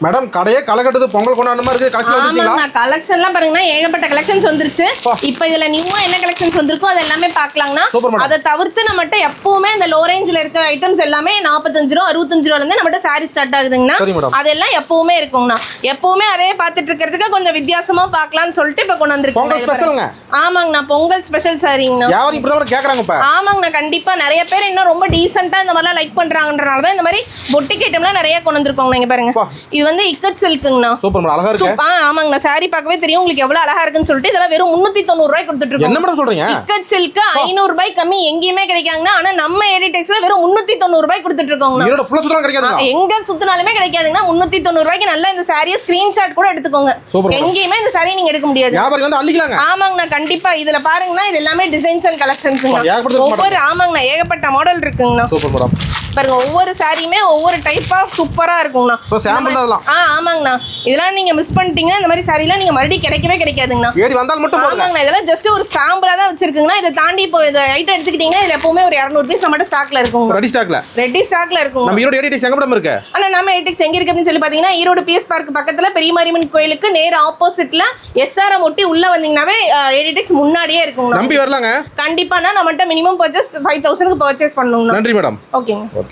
Madam கடையே கலக்கட்டது பொங்கல் கொண்டாடுற மாதிரி இருக்கு. கலெக்ஷன் வந்துருச்சுங்களா? ஆமாங்க, கலெக்ஷன்லாம் பாருங்கன்னா ஏகப்பட்ட கலெக்ஷன்ஸ் வந்துருச்சு. இப்போ இதுல நியூவா என்ன கலெக்ஷன்ஸ் வந்திருக்கோ அது எல்லாமே பார்க்கலாம்னா. அதை தவிர்த்து நம்மகிட்ட எப்பவுமே இந்த லோ ரேஞ்சில் இருக்க ஐட்டம்ஸ் எல்லாமே 45 ரூபா 65 ரூபால இருந்து நம்மகிட்ட சாரி ஸ்டார்ட் ஆகுதுங்கண்ணா. அதெல்லாம் எப்பவுமே இருக்குங்கண்ணா. எப்பவுமே அதே பார்த்துட்டு இருக்கிறதுக்கு கொஞ்சம் வித்தியாசமா பார்க்கலாம்னு சொல்லிட்டு இப்போ கொண்டு வந்திருக்கோம். ஆமாங்கண்ணா, பொங்கல் ஸ்பெஷல் சாரிங்கண்ணா. யாரும் இப்படி கூட கேக்குறாங்க இப்ப. ஆமாங்கண்ணா, கண்டிப்பா நிறைய பேர் இன்னும் ரொம்ப டீசென்ட்டா இந்த மாதிரிலாம் லைக் பண்றாங்கன்றனால தான் இந்த மாதிரி பொட்டிக் ஐட்டம்லாம் நிறைய கொண்டு வந்திருக்கோங்க. இங்க பாருங்க, இது வந்து இக்கட் சில்க்குங்கண்ணா. சூப்பர் மேடம், அழகா இருக்கு. ஆமாங்கண்ணா, சாரி பார்க்கவே தெரியும் உங்களுக்கு எவ்வளவு அழகா இருக்குன்னு சொல்லிட்டு இதெல்லாம் வெறும் 390 ரூபாய்க்கு கொடுத்துட்டு இருக்கோம். என்ன மேடம் சொல்றீங்க? இக்கட் சில்க் 500 ரூபாய் கம்மி எங்கேயுமே கிடைக்காதுங்கண்ணா. ஆனா நம்ம எடிடெக்ஸ்ல வெறும் 390 ரூபாய்க்கு கொடுத்துட்டு இருக்கோங்கண்ணா. இதோட ஃபுல்லா சுத்தம் கிடைக்காதுங்க. எங்க சுத்தினாலுமே கிடைக்காதுங்கண்ணா. 390 ரூபாய்க்கு நல்ல இந்த சாரியை ஸ்கிரீன்ஷாட் கூட எடுத்துக்கோங்க. எங்கேயுமே இந்த சாரி நீங்க எடுக்க முடியாது. வியாபாரி வந்து அள்ளிக்கலாங்க. ஆமாங்கண்ணா, கண்டிப்பா. இதுல பாருங்கண்ணா, இது எல்லாமே டிசைன்ஸ் அண்ட் கலெக்ஷன்ஸ்ங்க. ஒவ்வொரு ஆமாங்கண்ணா ஏகப்பட்ட மாடல் இருக்குங்கண்ணா. Super madam. பாருங்க, ஒவ்வொரு சாரியுமே ஒவ்வொரு டைப்பா சூப்பரா இருக்குங்கண்ணா. ஆமாங்கண்ணா, இதெல்லாம் நீங்க மிஸ் பண்ணிட்டீங்கன்னா இந்த மாதிரி சாரிலாம் நீங்க மறுபடியும் கிடைக்கவே கிடைக்காதுங்கண்ணா. ஆமாங்கண்ணா, இதெல்லாம் ஜஸ்ட் ஒரு சாம்பிளா தான் வச்சிருக்குங்கண்ணா. இதை தாண்டி இப்போ இந்த ஐட்டம் எடுத்துக்கிட்டீங்கன்னா இதுல எப்பவுமே ஒரு 200 பீஸ் நம்மகிட்ட ஸ்டாக்ல இருக்கும். ரெடி ஸ்டாக்ல இருக்கும். நம்ம ஈரோடு எடிடெக்ஸ் எங்க மேடம் இருக்கு? ஆனா நம்ம எடிடெக்ஸ் எங்க இருக்கு அப்படின்னு சொல்லி பாத்தீங்கன்னா ஈரோடு பிஎஸ் பார்க் பக்கத்துல பெரிய மாரியம்மன் கோயிலுக்கு நேர் ஆப்போசிட்ல எஸ்ஆர்எம் ஒட்டி உள்ள வந்தீங்கன்னாவே எடிடெக்ஸ் முன்னாடியே இருக்குங்க. நம்பி வரலாங்க. கண்டிப்பானா நம்மகிட்ட மினிமம் பர்ச்சேஸ் 5000க்கு பர்ச்சேஸ் பண்ணுங்க. நன்றி மேடம். ஓகேங்க.